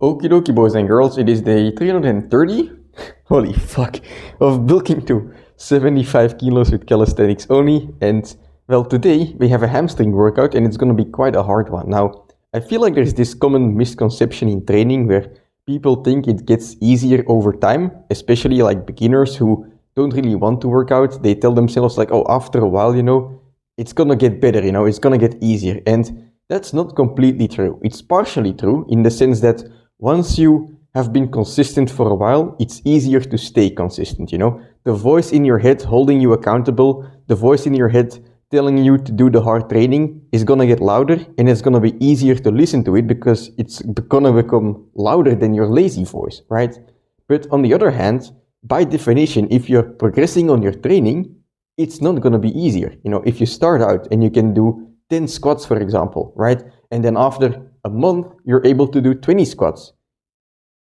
Okie dokie, boys and girls, it is day 330, holy fuck, of bulking to 75 kilos with calisthenics only. And well, today we have a hamstring workout and it's gonna be quite a hard one. Now, I feel like there's this common misconception in training where people think it gets easier over time, especially like beginners who don't really want to work out. They tell themselves like, oh, after a while, it's gonna get better, it's gonna get easier. And that's not completely true. It's partially true in the sense that once you have been consistent for a while, it's easier to stay consistent, The voice in your head holding you accountable, the voice in your head telling you to do the hard training is gonna get louder and it's gonna be easier to listen to it because it's gonna become louder than your lazy voice, right? But on the other hand, by definition, if you're progressing on your training, it's not gonna be easier. If you start out and you can do 10 squats, for example, right? And then after a month, you're able to do 20 squats.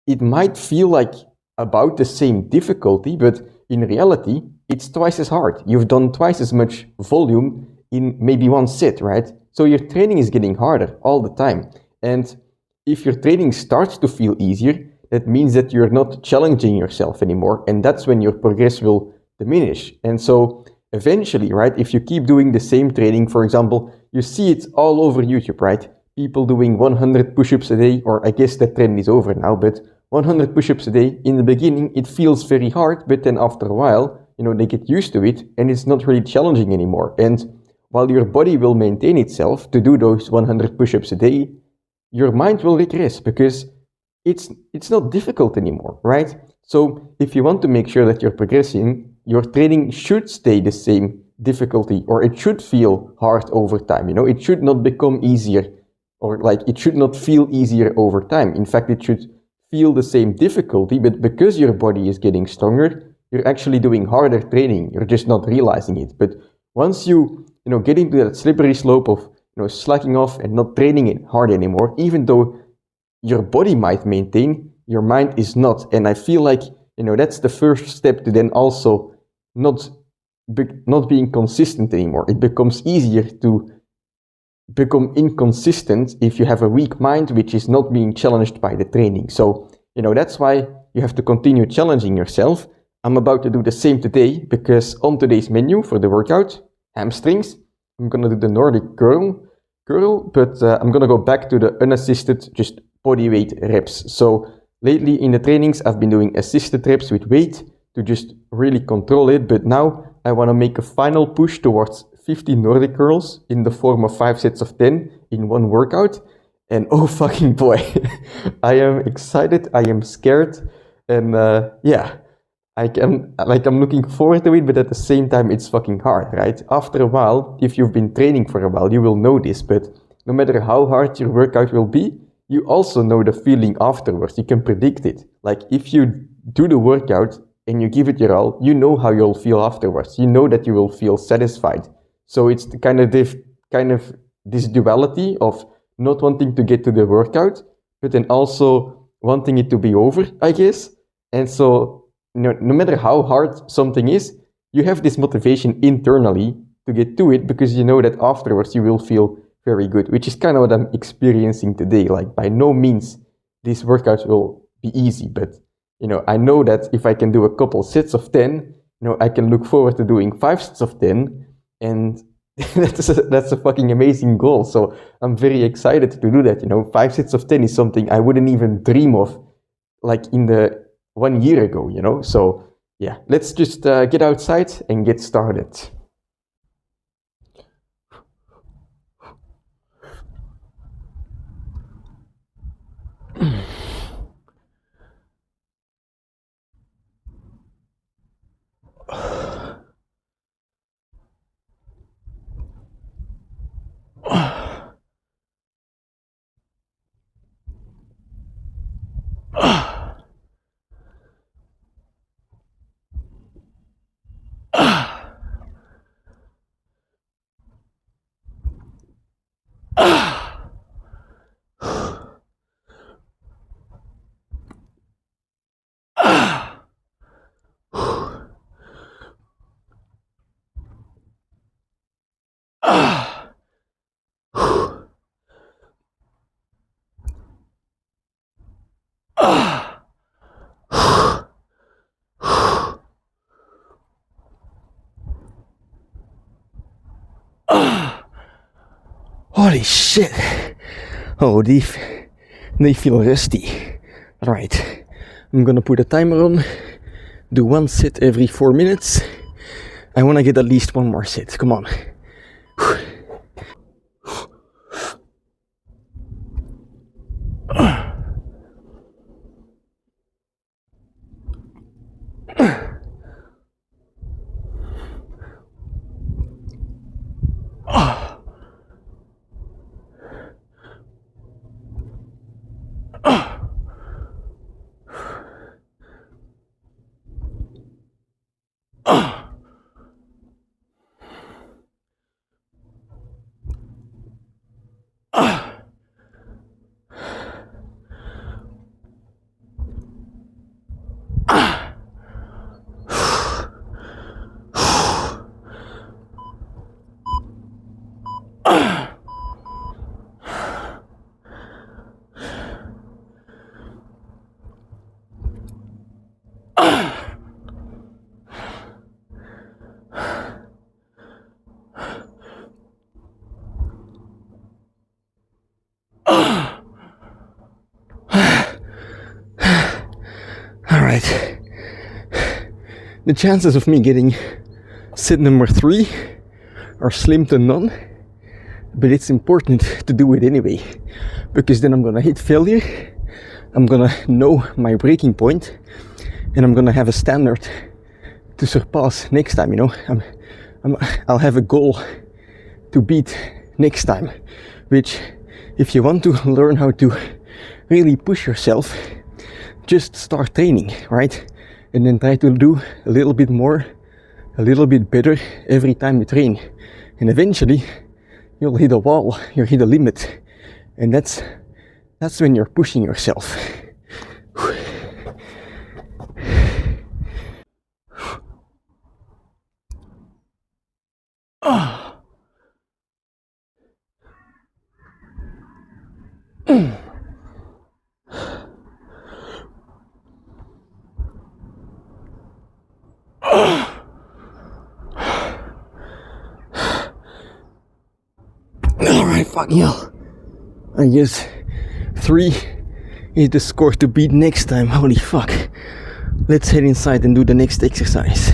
It might feel like about the same difficulty, but in reality, it's twice as hard. You've done twice as much volume in maybe one set, right? So your training is getting harder all the time. And if your training starts to feel easier, that means that you're not challenging yourself anymore. And that's when your progress will diminish. And so eventually, right, if you keep doing the same training, for example, you see it all over YouTube, right? People doing 100 push-ups a day, or I guess that trend is over now, but 100 push-ups a day, in the beginning, it feels very hard, but then after a while, they get used to it, and it's not really challenging anymore. And while your body will maintain itself to do those 100 push-ups a day, your mind will regress because it's not difficult anymore, right? So if you want to make sure that you're progressing, your training should stay the same difficulty, or it should feel hard over time. It should not become easier, or like it should not feel easier over time. In fact, it should feel the same difficulty, but because your body is getting stronger, you're actually doing harder training. You're just not realizing it. But once you get into that slippery slope of slacking off and not training it hard anymore, even though your body might maintain, your mind is not. And I feel like that's the first step to then also not being consistent anymore. It becomes easier to become inconsistent if you have a weak mind which is not being challenged by the training. So that's why you have to continue challenging yourself. I'm about to do the same today because on today's menu for the workout, hamstrings, I'm gonna do the Nordic curl, but I'm gonna go back to the unassisted, just body weight reps. So lately in the trainings, I've been doing assisted reps with weight to just really control it, but now I want to make a final push towards 50 Nordic curls in the form of 5 sets of 10 in one workout. And oh fucking boy, I am excited, I am scared, and yeah, I'm looking forward to it, but at the same time, it's fucking hard, right? After a while, if you've been training for a while, you will know this, but no matter how hard your workout will be, you also know the feeling afterwards. You can predict it. Like if you do the workout and you give it your all, you know how you'll feel afterwards. You know that you will feel satisfied. So it's kind of this duality of not wanting to get to the workout, but then also wanting it to be over, I guess. And so no matter how hard something is, you have this motivation internally to get to it because you know that afterwards you will feel very good, which is kind of what I'm experiencing today. Like by no means these workouts will be easy, but I know that if I can do a couple sets of 10, I can look forward to doing 5 sets of 10, and that's a fucking amazing goal. So I'm very excited to do that. 5 sets of 10 is something I wouldn't even dream of, like in the 1 year ago. So yeah, let's just get outside and get started. Holy shit. Oh, they feel rusty. Right. I'm gonna put a timer on. Do one sit every 4 minutes. I wanna get at least one more sit. Come on. Alright. The chances of me getting sit number 3 are slim to none, but it's important to do it anyway, because then I'm gonna hit failure, I'm gonna know my breaking point, and I'm gonna have a standard to surpass next time, you know. I'll have a goal to beat next time, which, if you want to learn how to really push yourself, just start training, right? And then try to do a little bit more, a little bit better every time you train. And eventually, you'll hit a wall, you'll hit a limit. And that's when you're pushing yourself. Alright, fucking hell. I guess 3 is the score to beat next time. Holy fuck. Let's head inside and do the next exercise.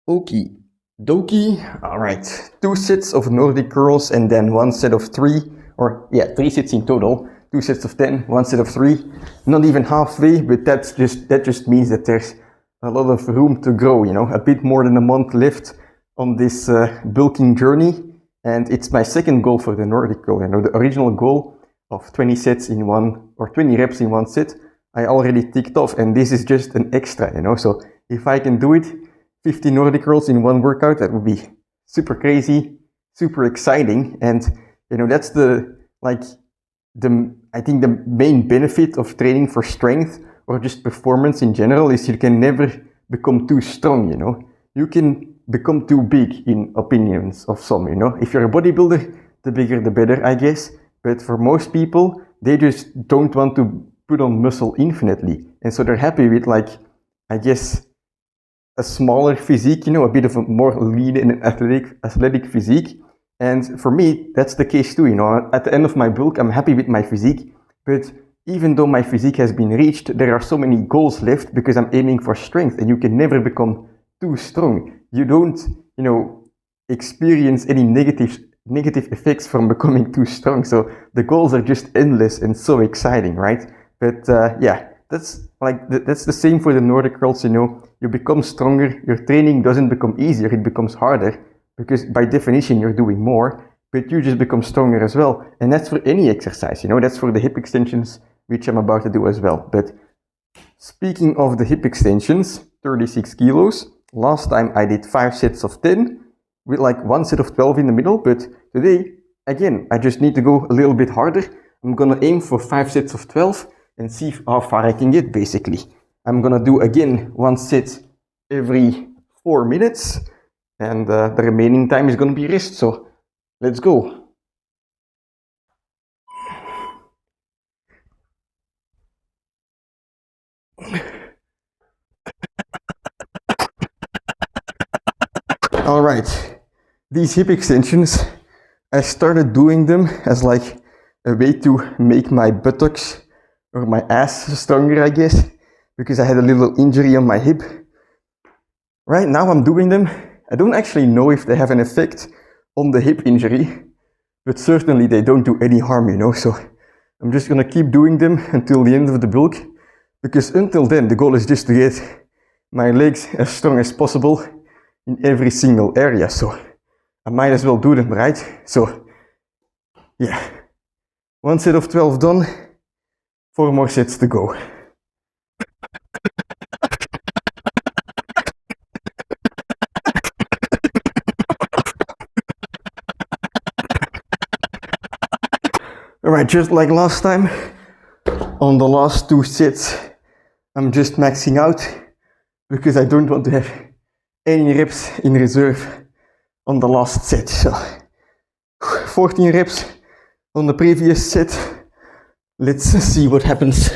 Okie dokie. Alright, 2 sets of Nordic curls and then 1 set of 3, or yeah, 3 sets in total. 2 sets of 10, 1 set of 3. Not even halfway, but that just means that there's a lot of room to grow, you know, a bit more than a month left on this bulking journey. And it's my second goal for the Nordic goal. You know, the original goal of 20 sets in one, or 20 reps in one set, I already ticked off, and this is just an extra, you know. So if I can do it, 50 Nordic curls in one workout, that would be super crazy, super exciting. And, you know, that's I think the main benefit of training for strength or just performance in general is you can never become too strong, you know. You can become too big in opinions of some, you know. If you're a bodybuilder, the bigger the better, I guess. But for most people, they just don't want to put on muscle infinitely. And so they're happy with, like, I guess, a smaller physique, you know, a bit of a more lean and athletic physique. And for me, that's the case too, you know. At the end of my bulk, I'm happy with my physique. But even though my physique has been reached, there are so many goals left because I'm aiming for strength, and you can never become too strong. You don't, you know, experience any negative effects from becoming too strong. So the goals are just endless and so exciting, right? But yeah, that's the same for the Nordic curls, you know. You become stronger, your training doesn't become easier, it becomes harder, because by definition you're doing more, but you just become stronger as well. And that's for any exercise, you know. That's for the hip extensions, which I'm about to do as well. But speaking of the hip extensions, 36 kilos. Last time I did 5 sets of 10 with like 1 set of 12 in the middle, but today, again, I just need to go a little bit harder. I'm gonna aim for 5 sets of 12 and see how far I can get, basically. I'm gonna do again 1 set every 4 minutes, and the remaining time is gonna be rest, so let's go. Alright, these hip extensions, I started doing them as like a way to make my buttocks or my ass stronger, I guess, because I had a little injury on my hip. Right now I'm doing them. I don't actually know if they have an effect on the hip injury, but certainly they don't do any harm, you know, so I'm just gonna keep doing them until the end of the bulk, because until then the goal is just to get my legs as strong as possible in every single area, so I might as well do them, right? So yeah, 1 set of 12 done, 4 more sets to go. Alright, just like last time, on the last 2 sets, I'm just maxing out because I don't want to have any reps in reserve on the last set. So 14 reps on the previous set. Let's see what happens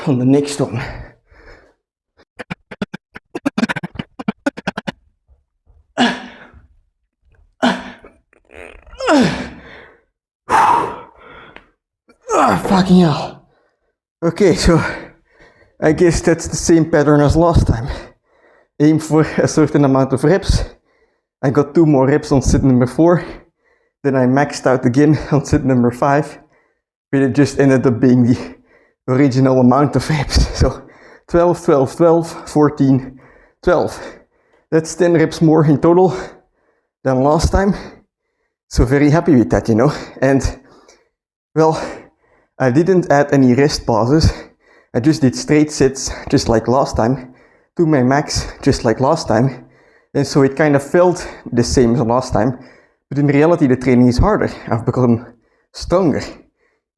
on the next one. Fucking hell. Okay, so I guess that's the same pattern as last time. Aim for a certain amount of reps. I got 2 more reps on set number 4. Then I maxed out again on set number 5. But it just ended up being the original amount of reps. So 12, 12, 12, 14, 12. That's 10 reps more in total than last time. So very happy with that, you know. And well, I didn't add any rest pauses. I just did straight sets, just like last time, to my max, just like last time. And so it kind of felt the same as last time. But in reality, the training is harder. I've become stronger,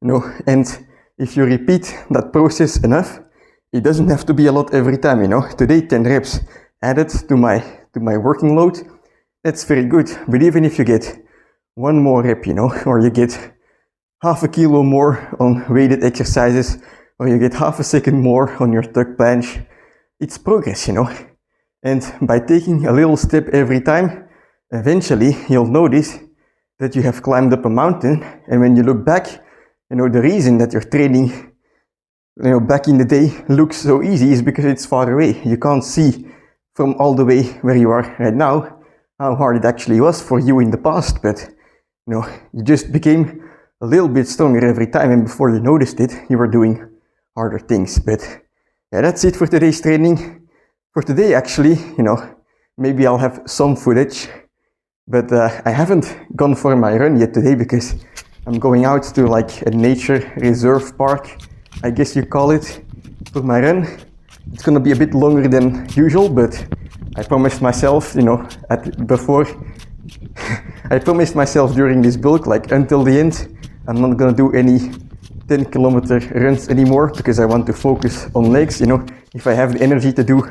you know. And if you repeat that process enough, it doesn't have to be a lot every time, you know. Today, 10 reps added to my working load. That's very good. But even if you get 1 more rep, you know, or you get half a kilo more on weighted exercises, or you get half a second more on your tuck bench, it's progress, you know. And by taking a little step every time, eventually you'll notice that you have climbed up a mountain. And when you look back, you know, the reason that your training, you know, back in the day looks so easy is because it's far away. You can't see from all the way where you are right now how hard it actually was for you in the past, but you know, you just became a little bit stronger every time, and before you noticed it, you were doing harder things. But yeah, that's it for today's training. For today, actually, you know, maybe I'll have some footage, but I haven't gone for my run yet today because I'm going out to like a nature reserve park, I guess you call it, for my run. It's gonna be a bit longer than usual, but I promised myself, you know, I promised myself during this bulk, like until the end, I'm not gonna do any 10-kilometer runs anymore because I want to focus on legs, you know. If I have the energy to do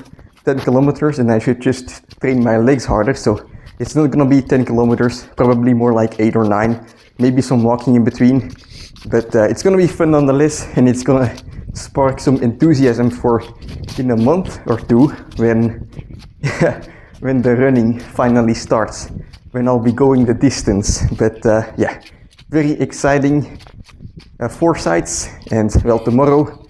10 kilometers, then I should just train my legs harder. So it's not gonna be 10 kilometers, probably more like 8 or 9, maybe some walking in between. But it's gonna be fun nonetheless, and it's gonna spark some enthusiasm for in a month or 2 when when the running finally starts, when I'll be going the distance. But yeah, very exciting foresights. And well, tomorrow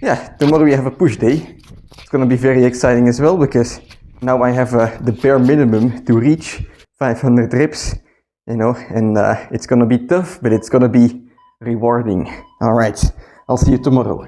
we have a push day. It's gonna be very exciting as well, because now I have the bare minimum to reach 500 reps, you know, and it's gonna be tough, but it's gonna be rewarding. All right, I'll see you tomorrow.